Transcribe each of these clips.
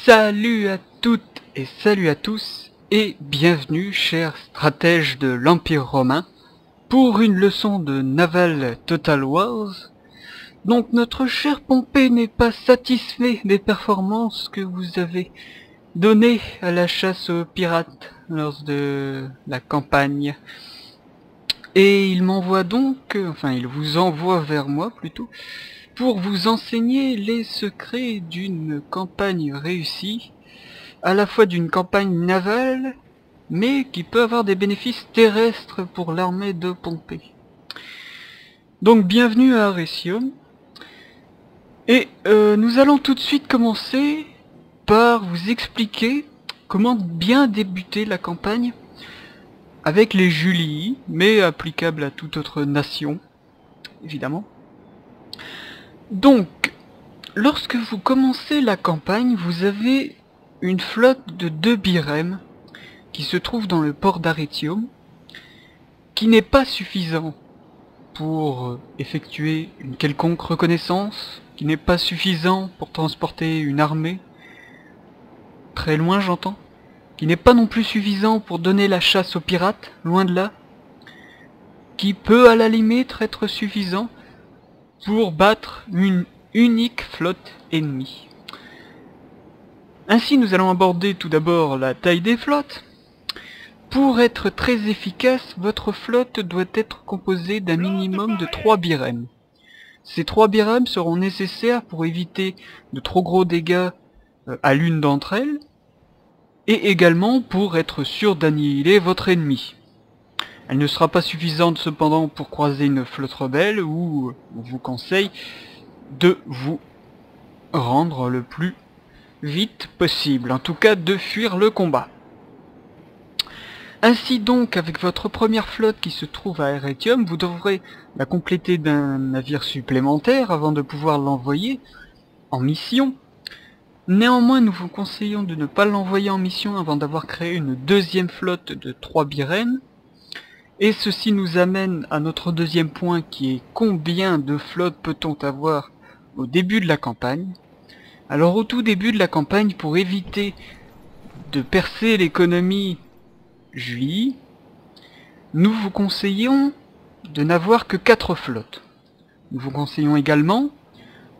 Salut à toutes et salut à tous et bienvenue chers stratèges de l'Empire romain pour une leçon de Naval Total Wars. Donc notre cher Pompée n'est pas satisfait des performances que vous avez données à la chasse aux pirates lors de la campagne. Et il m'envoie donc, il vous envoie vers moi plutôt, pour vous enseigner les secrets d'une campagne réussie, à la fois d'une campagne navale, mais qui peut avoir des bénéfices terrestres pour l'armée de Pompée. Donc bienvenue à Arretium, et nous allons tout de suite commencer par vous expliquer comment bien débuter la campagne avec les Julii, mais applicable à toute autre nation, évidemment. Donc, lorsque vous commencez la campagne, vous avez une flotte de 2 birèmes qui se trouve dans le port d'Arretium, qui n'est pas suffisant pour effectuer une quelconque reconnaissance, qui n'est pas suffisant pour transporter une armée, très loin j'entends, qui n'est pas non plus suffisant pour donner la chasse aux pirates, loin de là, qui peut à la limite être suffisant pour battre une unique flotte ennemie. Ainsi nous allons aborder tout d'abord la taille des flottes. Pour être très efficace, votre flotte doit être composée d'un minimum de 3 birèmes. Ces 3 birèmes seront nécessaires pour éviter de trop gros dégâts à l'une d'entre elles, et également pour être sûr d'annihiler votre ennemi. Elle ne sera pas suffisante cependant pour croiser une flotte rebelle, où on vous conseille de vous rendre le plus vite possible, en tout cas de fuir le combat. Ainsi donc, avec votre première flotte qui se trouve à Arretium, vous devrez la compléter d'un navire supplémentaire avant de pouvoir l'envoyer en mission. Néanmoins, nous vous conseillons de ne pas l'envoyer en mission avant d'avoir créé une deuxième flotte de 3 birèmes. Et ceci nous amène à notre deuxième point qui est combien de flottes peut-on avoir au début de la campagne. Alors au tout début de la campagne, pour éviter de percer l'économie Julii, nous vous conseillons de n'avoir que 4 flottes. Nous vous conseillons également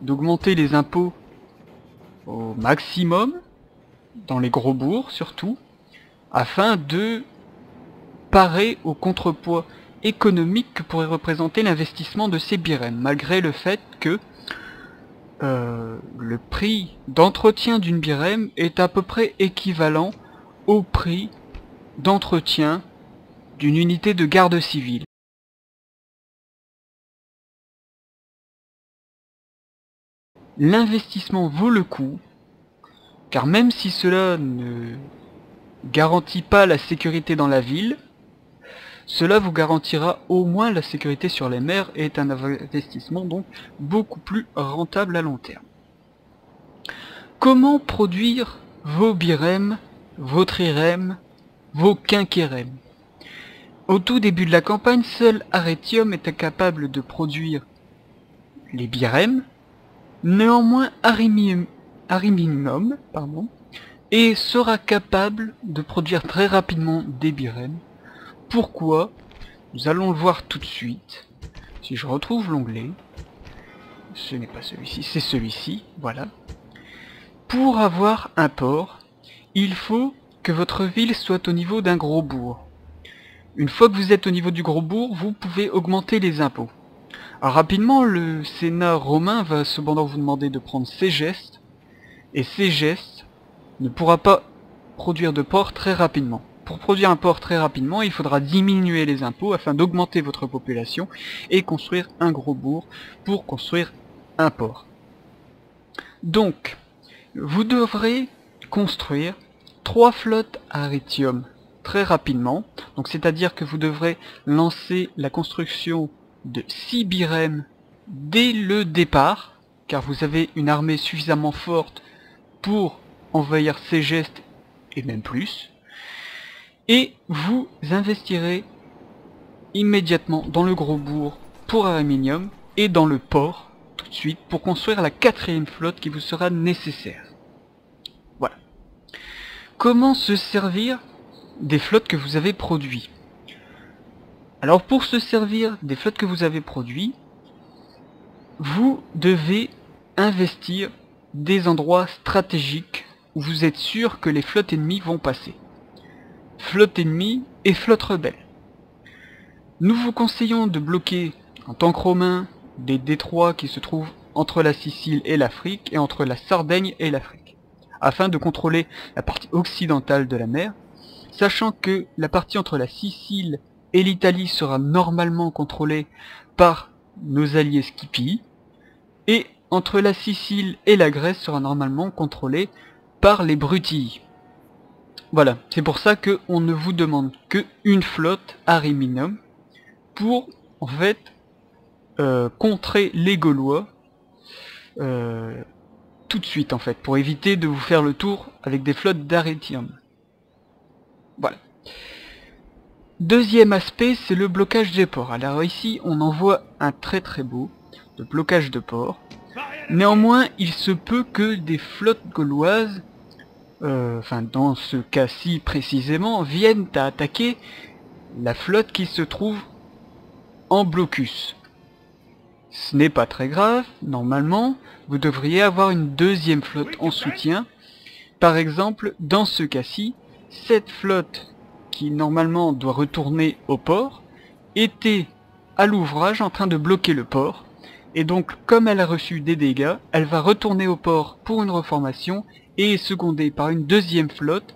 d'augmenter les impôts au maximum, dans les gros bourgs surtout, afin de parer au contrepoids économique que pourrait représenter l'investissement de ces birèmes, malgré le fait que le prix d'entretien d'une birème est à peu près équivalent au prix d'entretien d'une unité de garde civile. L'investissement vaut le coup, car même si cela ne garantit pas la sécurité dans la ville, cela vous garantira au moins la sécurité sur les mers et est un investissement donc beaucoup plus rentable à long terme. Comment produire vos birèmes, vos trirèmes, vos quinquérèmes? Au tout début de la campagne, seul Arretium est capable de produire les birèmes. Néanmoins, Ariminum et sera capable de produire très rapidement des birèmes. Pourquoi? Nous allons le voir tout de suite. Si je retrouve l'onglet, ce n'est pas celui-ci, c'est celui-ci, voilà. Pour avoir un port, il faut que votre ville soit au niveau d'un gros bourg. Une fois que vous êtes au niveau du gros bourg, vous pouvez augmenter les impôts. Alors rapidement, le Sénat romain va cependant vous demander de prendre Ségeste, et Ségeste ne pourra pas produire de port très rapidement. Pour produire un port très rapidement, il faudra diminuer les impôts afin d'augmenter votre population et construire un gros bourg pour construire un port. Donc, vous devrez construire 3 flottes à Arretium très rapidement. Donc c'est-à-dire que vous devrez lancer la construction de 6 birèmes dès le départ, car vous avez une armée suffisamment forte pour envahir Ségeste et même plus. Et vous investirez immédiatement dans le gros bourg pour Ariminum et dans le port tout de suite pour construire la 4e flotte qui vous sera nécessaire. Voilà. comment se servir des flottes que vous avez produites? Alors pour se servir des flottes que vous avez produites, vous devez investir des endroits stratégiques où vous êtes sûr que les flottes ennemies vont passer. Flotte ennemie et flotte rebelle. Nous vous conseillons de bloquer en tank romain des détroits qui se trouvent entre la Sicile et l'Afrique et entre la Sardaigne et l'Afrique, afin de contrôler la partie occidentale de la mer, sachant que la partie entre la Sicile et l'Italie sera normalement contrôlée par nos alliés Scipii, et entre la Sicile et la Grèce sera normalement contrôlée par les Brutii. Voilà, c'est pour ça qu'on ne vous demande qu'une flotte à Riminum pour, en fait, contrer les Gaulois tout de suite, en fait, pour éviter de vous faire le tour avec des flottes d'Arretium. Voilà. Deuxième aspect, c'est le blocage des ports. Alors ici, on en voit un très beau de blocage de ports. Néanmoins, il se peut que des flottes gauloises, enfin dans ce cas-ci précisément, viennent à attaquer la flotte qui se trouve en blocus. Ce n'est pas très grave, normalement, vous devriez avoir une deuxième flotte en soutien. Par exemple, dans ce cas-ci, cette flotte qui normalement doit retourner au port, était à l'ouvrage en train de bloquer le port, et donc comme elle a reçu des dégâts, elle va retourner au port pour une reformation, et est secondée par une deuxième flotte,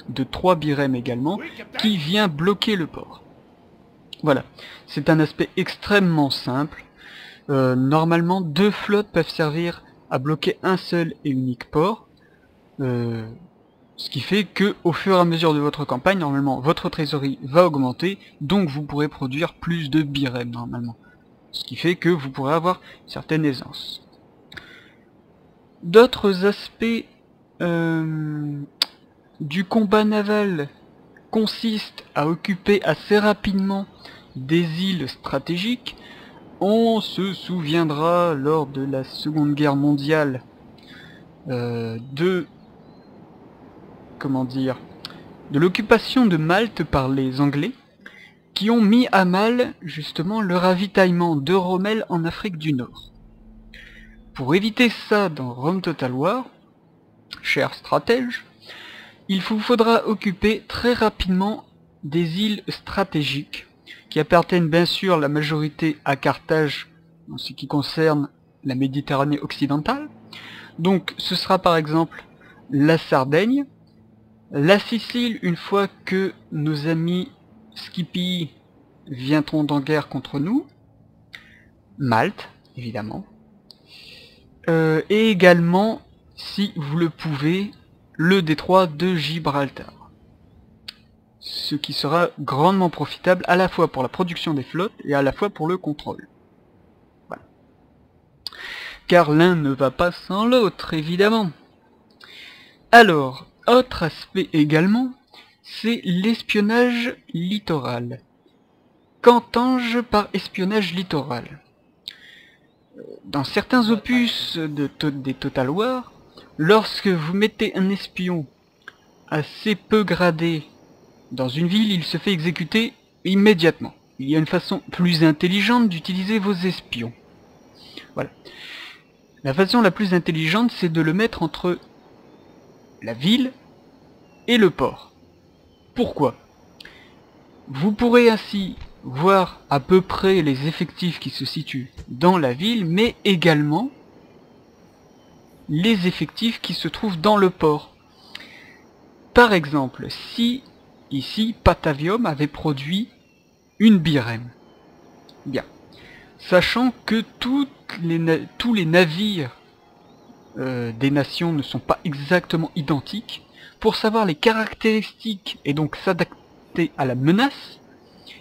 de 3 birèmes également, qui vient bloquer le port. Voilà, c'est un aspect extrêmement simple. Normalement, 2 flottes peuvent servir à bloquer un seul et unique port, ce qui fait que au fur et à mesure de votre campagne, normalement, votre trésorerie va augmenter, donc vous pourrez produire plus de birèmes normalement. Ce qui fait que vous pourrez avoir une certaine aisance. D'autres aspects du combat naval consistent à occuper assez rapidement des îles stratégiques. On se souviendra lors de la Seconde Guerre mondiale de l'occupation de Malte par les Anglais, qui ont mis à mal justement le ravitaillement de Rommel en Afrique du Nord. Pour éviter ça dans Rome Total War, chers stratèges, il vous faudra occuper très rapidement des îles stratégiques, qui appartiennent bien sûr la majorité à Carthage en ce qui concerne la Méditerranée occidentale. Donc ce sera par exemple la Sardaigne, la Sicile une fois que nos amis Scipii viendront en guerre contre nous, Malte évidemment, et également, si vous le pouvez, le détroit de Gibraltar. Ce qui sera grandement profitable à la fois pour la production des flottes et à la fois pour le contrôle. Voilà. Car l'un ne va pas sans l'autre, évidemment. Alors, autre aspect également, c'est l'espionnage littoral. Qu'entends-je par espionnage littoral? Dans certains opus des Total War, lorsque vous mettez un espion assez peu gradé dans une ville, il se fait exécuter immédiatement. Il y a une façon plus intelligente d'utiliser vos espions. Voilà. La façon la plus intelligente, c'est de le mettre entre la ville et le port. Pourquoi? Vous pourrez ainsi voir à peu près les effectifs qui se situent dans la ville, mais également les effectifs qui se trouvent dans le port. Par exemple, si ici Patavium avait produit une birème, bien, sachant que tous les navires des nations ne sont pas exactement identiques, pour savoir les caractéristiques et donc s'adapter à la menace,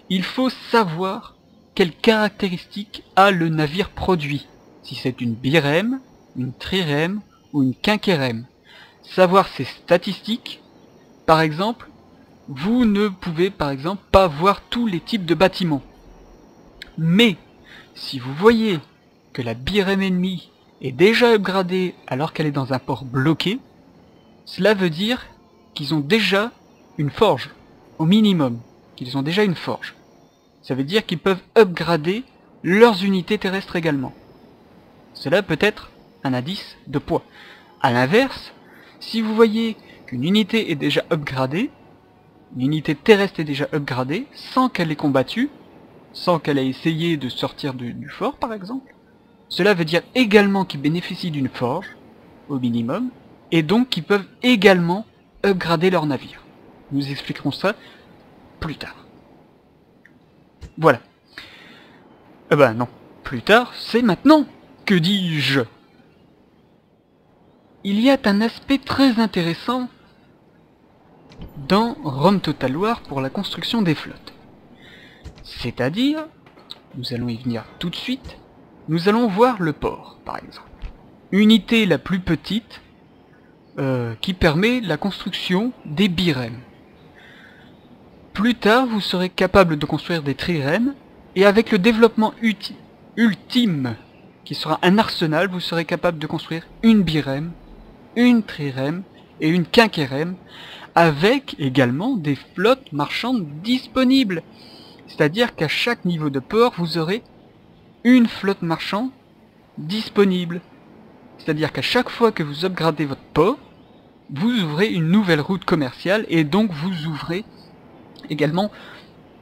il faut savoir quelles caractéristiques a le navire produit, si c'est une birème, une trirème ou une quinquérème. Savoir ses statistiques, par exemple, vous ne pouvez par exemple pas voir tous les types de bâtiments. Mais, si vous voyez que la birème ennemie est déjà upgradée alors qu'elle est dans un port bloqué, cela veut dire qu'ils ont déjà une forge, au minimum, qu'ils ont déjà une forge. Ça veut dire qu'ils peuvent upgrader leurs unités terrestres également. Cela peut être un indice de poids. A l'inverse, si vous voyez qu'une unité est déjà upgradée, une unité terrestre est déjà upgradée, sans qu'elle ait combattu, sans qu'elle ait essayé de sortir du fort par exemple, cela veut dire également qu'ils bénéficient d'une forge, au minimum, et donc qu'ils peuvent également upgrader leur navire. Nous expliquerons ça plus tard. Voilà. Eh ben non, plus tard, c'est maintenant. Que dis-je? Il y a un aspect très intéressant dans Rome Total War pour la construction des flottes. C'est-à-dire, nous allons y venir tout de suite, nous allons voir le port, par exemple. Unité la plus petite qui permet la construction des birèmes. Plus tard, vous serez capable de construire des trirèmes, et avec le développement ultime, qui sera un arsenal, vous serez capable de construire une birème, une trirème et une quinquérème, avec également des flottes marchandes disponibles. C'est-à-dire qu'à chaque niveau de port, vous aurez une flotte marchande disponible. C'est-à-dire qu'à chaque fois que vous upgradez votre port, vous ouvrez une nouvelle route commerciale et donc vous ouvrez également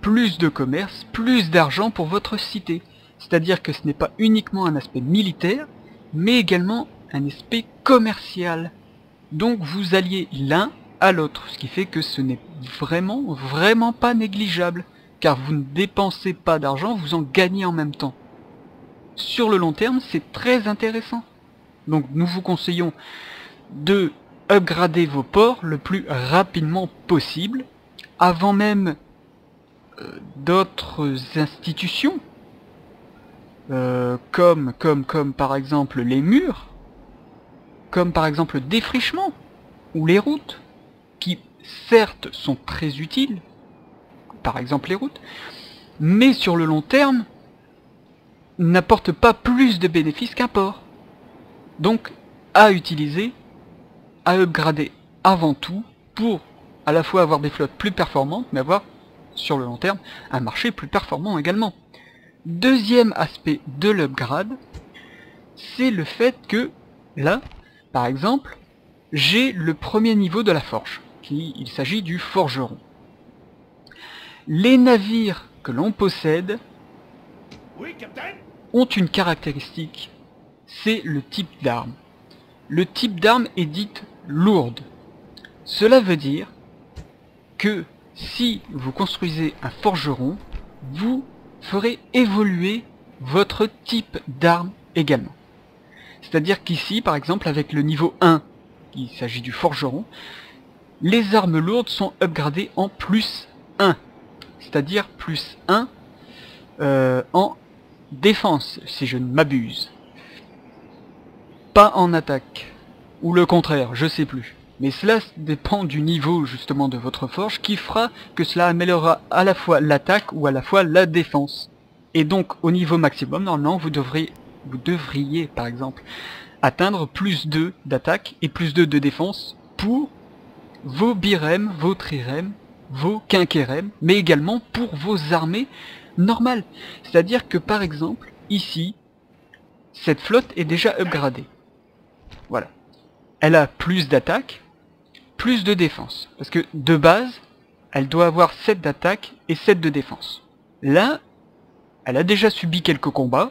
plus de commerce, plus d'argent pour votre cité. C'est-à-dire que ce n'est pas uniquement un aspect militaire, mais également un aspect commercial. Donc vous alliez l'un à l'autre, ce qui fait que ce n'est vraiment pas négligeable, car vous ne dépensez pas d'argent, vous en gagnez en même temps. Sur le long terme, c'est très intéressant. Donc nous vous conseillons de upgrader vos ports le plus rapidement possible, avant même d'autres institutions, comme par exemple les murs, comme par exemple le défrichement, ou les routes, qui certes sont très utiles, par exemple les routes, mais sur le long terme, n'apportent pas plus de bénéfices qu'un port. Donc, à utiliser, à upgrader avant tout, pour à la fois avoir des flottes plus performantes, mais avoir, sur le long terme, un marché plus performant également. Deuxième aspect de l'upgrade, c'est le fait que, là, par exemple, j'ai le premier niveau de la forge, il s'agit du forgeron. Les navires que l'on possède ont une caractéristique, c'est le type d'arme. Le type d'arme est dite lourde. Cela veut dire que si vous construisez un forgeron, vous ferez évoluer votre type d'arme également. C'est-à-dire qu'ici, par exemple, avec le niveau 1, il s'agit du forgeron, les armes lourdes sont upgradées en plus 1. C'est-à-dire plus 1 en défense, si je ne m'abuse. Pas en attaque. Ou le contraire, je sais plus. Mais cela dépend du niveau justement de votre forge qui fera que cela améliorera à la fois l'attaque ou à la fois la défense. Et donc au niveau maximum, normalement, vous devriez par exemple atteindre plus 2 d'attaque et plus 2 de défense pour vos birèmes, vos trirèmes, vos quinquérèmes, mais également pour vos armées normales. C'est-à-dire que par exemple, ici, cette flotte est déjà upgradée. Voilà. Elle a plus d'attaque, plus de défense. Parce que de base, elle doit avoir 7 d'attaque et 7 de défense. Là, elle a déjà subi quelques combats,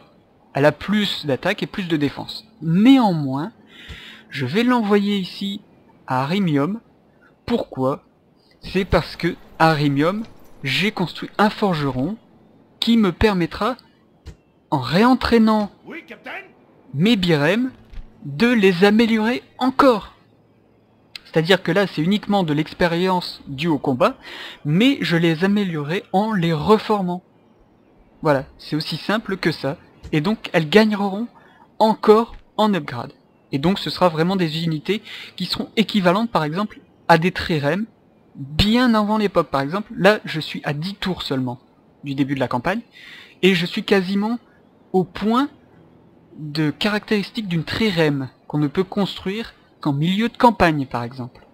elle a plus d'attaque et plus de défense. Néanmoins, je vais l'envoyer ici à Arimium. Pourquoi? C'est parce que à Arimium, j'ai construit un forgeron qui me permettra, en réentraînant mes birèmes, de les améliorer encore. C'est-à-dire que là, c'est uniquement de l'expérience due au combat, mais je les améliorerai en les reformant. Voilà, c'est aussi simple que ça. Et donc, elles gagneront encore en upgrade. Et donc, ce sera vraiment des unités qui seront équivalentes, par exemple, à des trirèmes, bien avant l'époque. Par exemple, là, je suis à 10 tours seulement du début de la campagne, et je suis quasiment au point de caractéristiques d'une trirème qu'on ne peut construire qu'en milieu de campagne, par exemple.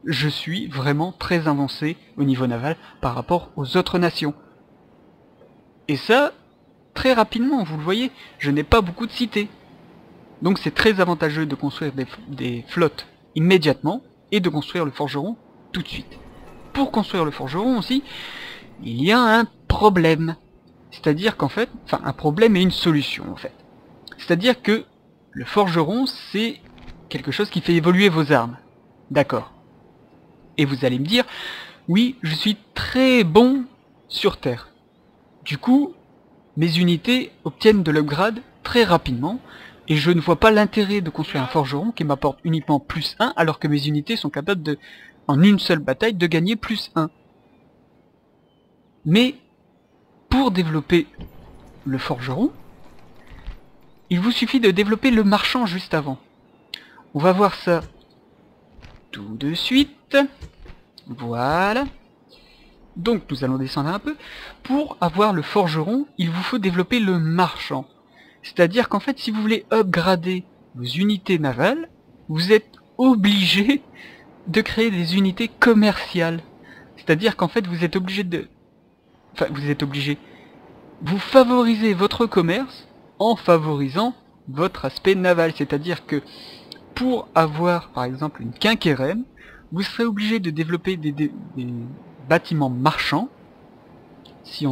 je suis vraiment très avancé au niveau naval par rapport aux autres nations. Et ça, très rapidement, vous le voyez, je n'ai pas beaucoup de cités. Donc c'est très avantageux de construire des flottes immédiatement et de construire le forgeron tout de suite. Pour construire le forgeron aussi, il y a un problème. C'est-à-dire qu'en fait, enfin un problème et une solution en fait. C'est-à-dire que le forgeron, c'est quelque chose qui fait évoluer vos armes. D'accord. Et vous allez me dire, oui, je suis très bon sur Terre. Du coup, mes unités obtiennent de l'upgrade très rapidement, et je ne vois pas l'intérêt de construire un forgeron qui m'apporte uniquement plus 1, alors que mes unités sont capables de, en une seule bataille, de gagner plus 1. Mais, pour développer le forgeron, il vous suffit de développer le marchand juste avant. On va voir ça tout de suite. Voilà. Donc nous allons descendre un peu. Pour avoir le forgeron, il vous faut développer le marchand. C'est-à-dire qu'en fait, si vous voulez upgrader vos unités navales, vous êtes obligé de créer des unités commerciales. C'est-à-dire qu'en fait, vous êtes obligé de... Enfin, vous êtes obligé. Vous favorisez votre commerce en favorisant votre aspect naval. C'est-à-dire que pour avoir, par exemple, une quinquérème, vous serez obligé de développer des bâtiments marchands qui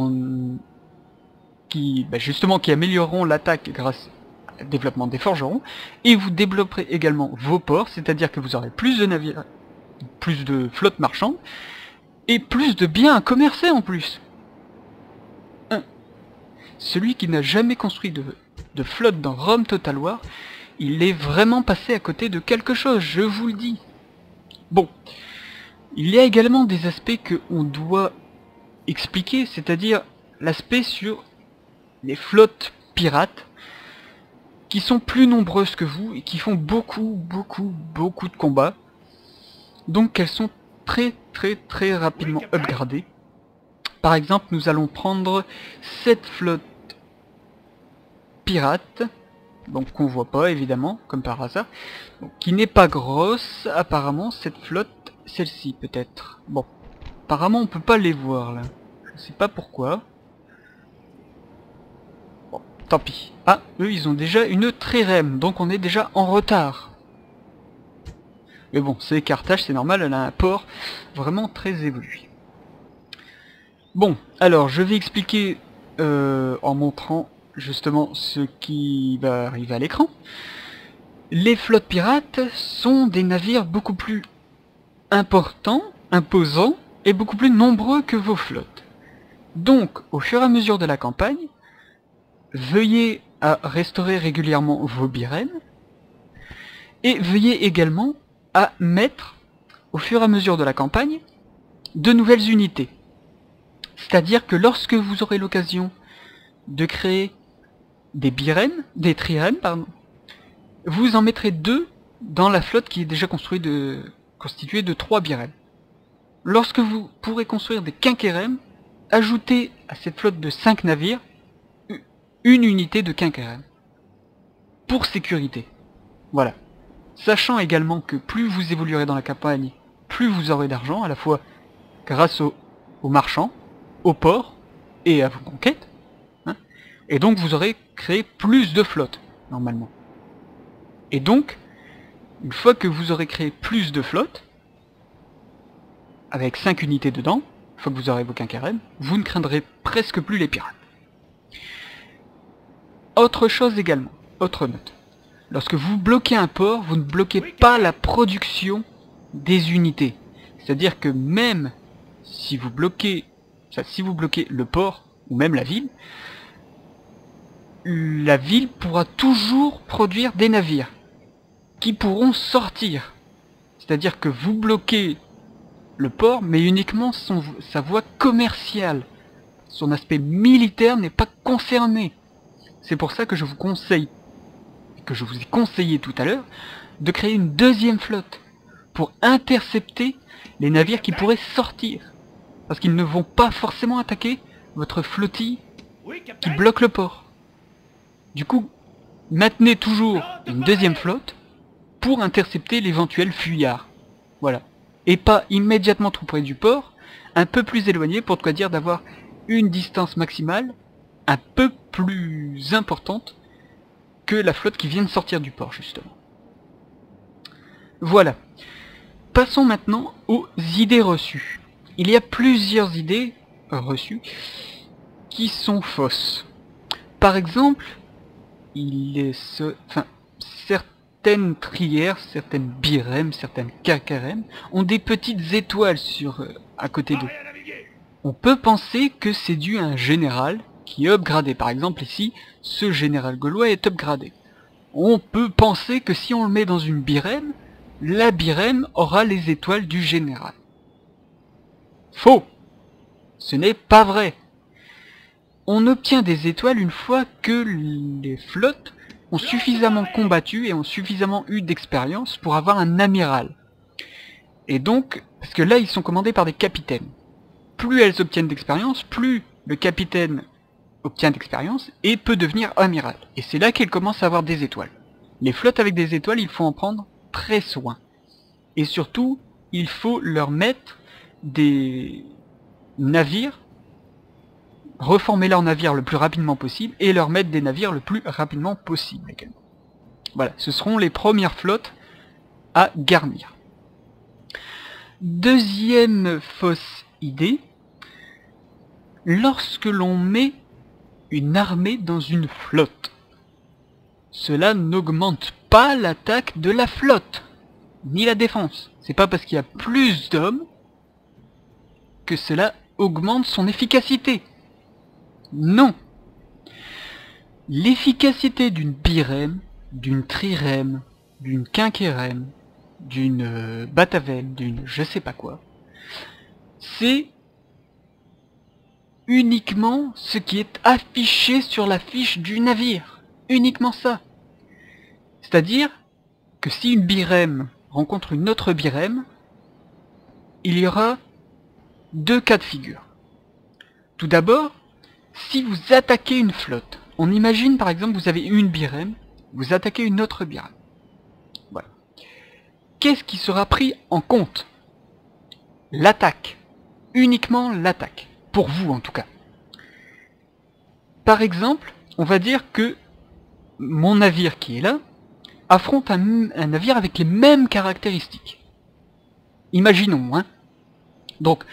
amélioreront l'attaque grâce au développement des forgerons, et vous développerez également vos ports, c'est-à-dire que vous aurez plus de navires, plus de flottes marchandes, et plus de biens à commercer en plus. Celui qui n'a jamais construit de flotte dans Rome Total War, il est vraiment passé à côté de quelque chose, je vous le dis. Bon, il y a également des aspects que on doit expliquer, c'est-à-dire l'aspect sur les flottes pirates qui sont plus nombreuses que vous et qui font beaucoup de combats. Donc elles sont très rapidement upgradées. Par exemple, nous allons prendre cette flotte pirate, donc qu'on voit pas évidemment, comme par hasard, donc, qui n'est pas grosse apparemment, cette flotte, celle-ci peut-être. Bon, apparemment on peut pas les voir là, je sais pas pourquoi. Bon, tant pis. Ah, eux ils ont déjà une trirème, donc on est déjà en retard. Mais bon, c'est Carthage, c'est normal, elle a un port vraiment très évolué. Bon, alors je vais expliquer en montrant justement ce qui va arriver à l'écran. Les flottes pirates sont des navires beaucoup plus importants, imposants et beaucoup plus nombreux que vos flottes. Donc, au fur et à mesure de la campagne, veuillez à restaurer régulièrement vos birèmes et veuillez également à mettre, au fur et à mesure de la campagne, de nouvelles unités. C'est-à-dire que lorsque vous aurez l'occasion de créer des birèmes, des trirèmes, pardon, vous en mettrez 2 dans la flotte qui est déjà constituée de 3 birèmes. Lorsque vous pourrez construire des quinquérèmes, ajoutez à cette flotte de 5 navires une unité de quinquérème. Pour sécurité. Voilà. Sachant également que plus vous évoluerez dans la campagne, plus vous aurez d'argent, à la fois grâce aux marchands, aux ports et à vos conquêtes. Et donc vous aurez créé plus de flottes, normalement. Et donc, une fois que vous aurez créé plus de flottes, avec 5 unités dedans, une fois que vous aurez vos quinquérèmes, vous ne craindrez presque plus les pirates. Autre chose également, autre note. Lorsque vous bloquez un port, vous ne bloquez pas la production des unités. C'est-à-dire que même si vous bloquez le port, ou même la ville pourra toujours produire des navires qui pourront sortir. C'est-à-dire que vous bloquez le port, mais uniquement sa voie commerciale. Son aspect militaire n'est pas concerné. C'est pour ça que je vous conseille, que je vous ai conseillé tout à l'heure, de créer une deuxième flotte pour intercepter les navires qui pourraient sortir. Parce qu'ils ne vont pas forcément attaquer votre flottille qui bloque le port. Du coup, maintenez toujours une deuxième flotte pour intercepter l'éventuel fuyard. Voilà. et pas immédiatement tout près du port, un peu plus éloigné, pour de quoi dire d'avoir une distance maximale un peu plus importante que la flotte qui vient de sortir du port, justement. Voilà. Passons maintenant aux idées reçues. Il y a plusieurs idées reçues qui sont fausses. Par exemple, certaines trières, certaines birèmes, certaines KKRM ont des petites étoiles à côté d'eux. On peut penser que c'est dû à un général qui est upgradé. Par exemple ici, ce général gaulois est upgradé. On peut penser que si on le met dans une birème, la birème aura les étoiles du général. Faux! Ce n'est pas vrai. On obtient des étoiles une fois que les flottes ont suffisamment combattu et ont suffisamment eu d'expérience pour avoir un amiral. Et donc, parce que là ils sont commandés par des capitaines. Plus elles obtiennent d'expérience, plus le capitaine obtient d'expérience et peut devenir amiral. Et c'est là qu'elles commencent à avoir des étoiles. Les flottes avec des étoiles, il faut en prendre très soin. Et surtout, il faut leur mettre des navires, reformer leurs navires le plus rapidement possible et leur mettre des navires le plus rapidement possible également. Voilà, ce seront les premières flottes à garnir. Deuxième fausse idée, lorsque l'on met une armée dans une flotte, cela n'augmente pas l'attaque de la flotte, ni la défense. C'est pas parce qu'il y a plus d'hommes que cela augmente son efficacité. Non. L'efficacité d'une birème, d'une trirème, d'une quinquérème, d'une batavème, d'une je sais pas quoi, c'est uniquement ce qui est affiché sur la fiche du navire. Uniquement ça. C'est-à-dire que si une birème rencontre une autre birème, il y aura deux cas de figure. Tout d'abord, si vous attaquez une flotte, on imagine par exemple vous avez une birème, vous attaquez une autre birème. Voilà. Qu'est-ce qui sera pris en compte? L'attaque. Uniquement l'attaque. Pour vous en tout cas. Par exemple, on va dire que mon navire qui est là affronte un navire avec les mêmes caractéristiques. Imaginons, hein. Donc,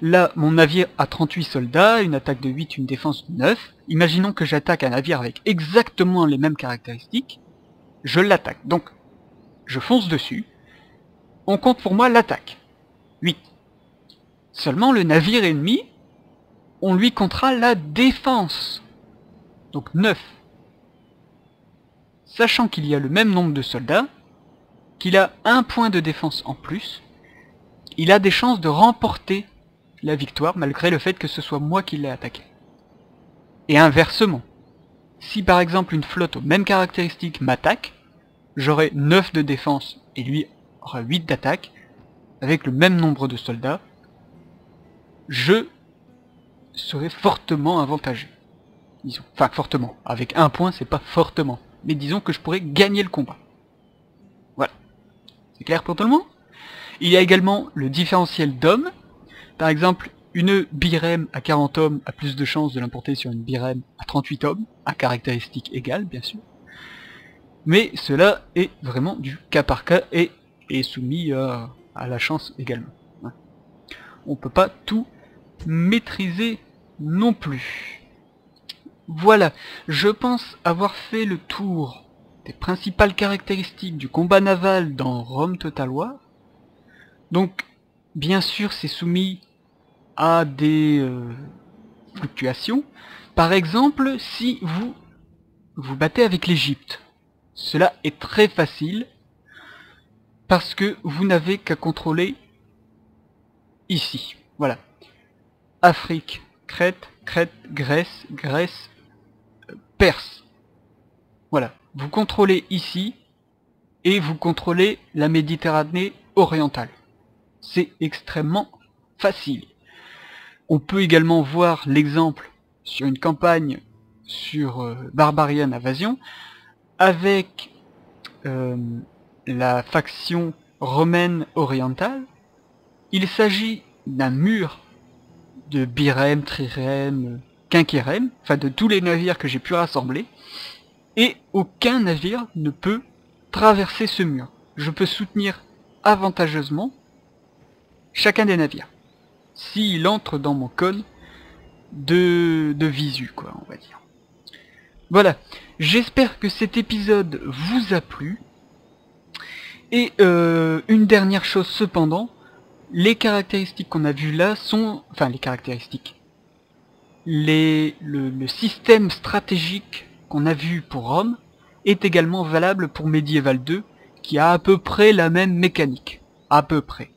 là, mon navire a 38 soldats, une attaque de 8, une défense de 9. Imaginons que j'attaque un navire avec exactement les mêmes caractéristiques. Je l'attaque. Donc, je fonce dessus. On compte pour moi l'attaque. 8. Seulement, le navire ennemi, on lui comptera la défense. Donc 9. Sachant qu'il y a le même nombre de soldats, qu'il a un point de défense en plus, il a des chances de remporter la victoire malgré le fait que ce soit moi qui l'ai attaqué. Et inversement, si par exemple une flotte aux mêmes caractéristiques m'attaque, j'aurai 9 de défense et lui aura 8 d'attaque, avec le même nombre de soldats, je serai fortement avantagé. Disons. Enfin, fortement. Avec un point, c'est pas fortement. Mais disons que je pourrais gagner le combat. Voilà. C'est clair pour tout le monde? Il y a également le différentiel d'hommes. Par exemple, une birème à 40 hommes a plus de chances de l'emporter sur une birème à 38 hommes, à caractéristiques égales, bien sûr. Mais cela est vraiment du cas par cas et est soumis à la chance également. On peut pas tout maîtriser non plus. Voilà, je pense avoir fait le tour des principales caractéristiques du combat naval dans Rome Total War. Donc, bien sûr, c'est soumis à des fluctuations. Par exemple, si vous vous battez avec l'Égypte, cela est très facile parce que vous n'avez qu'à contrôler ici. Voilà. Afrique, Crète, Grèce, Perse. Voilà. Vous contrôlez ici et vous contrôlez la Méditerranée orientale. C'est extrêmement facile. On peut également voir l'exemple sur une campagne sur Barbarian Invasion avec la faction romaine orientale il s'agit d'un mur de birème, trirème, quinquérème, enfin de tous les navires que j'ai pu rassembler, et aucun navire ne peut traverser ce mur. Je peux soutenir avantageusement chacun des navires, s'il entre dans mon cône de visu, quoi, on va dire. Voilà, j'espère que cet épisode vous a plu. Et une dernière chose cependant, les caractéristiques qu'on a vues là sont... Enfin, les caractéristiques. Le système stratégique qu'on a vu pour Rome est également valable pour Medieval 2, qui a à peu près la même mécanique. À peu près.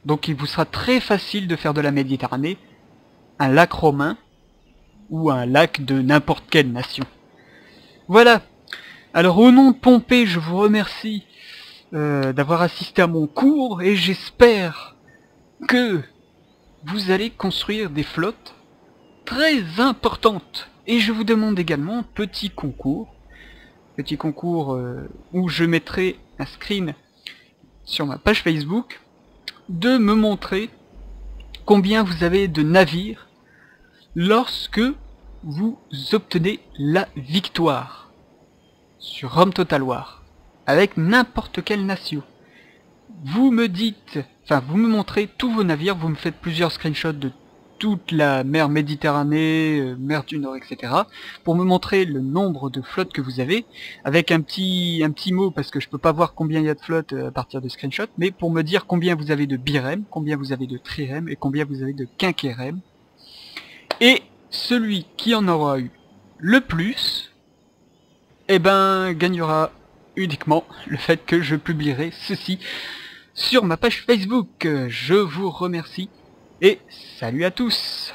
Donc il vous sera très facile de faire de la Méditerranée un lac romain ou un lac de n'importe quelle nation. Voilà. Alors au nom de Pompée, je vous remercie d'avoir assisté à mon cours et j'espère que vous allez construire des flottes très importantes. Et je vous demande également petit concours où je mettrai un screen sur ma page Facebook de me montrer combien vous avez de navires lorsque vous obtenez la victoire sur Rome Total War avec n'importe quelle nation. Vous me dites, enfin vous me montrez tous vos navires, vous me faites plusieurs screenshots de toute la mer Méditerranée, mer du Nord, etc. pour me montrer le nombre de flottes que vous avez, avec un petit mot, parce que je peux pas voir combien il y a de flottes à partir de screenshots, mais pour me dire combien vous avez de birème, combien vous avez de trirème, et combien vous avez de quinquérème. Et celui qui en aura eu le plus, eh ben, gagnera uniquement le fait que je publierai ceci sur ma page Facebook. Je vous remercie et salut à tous.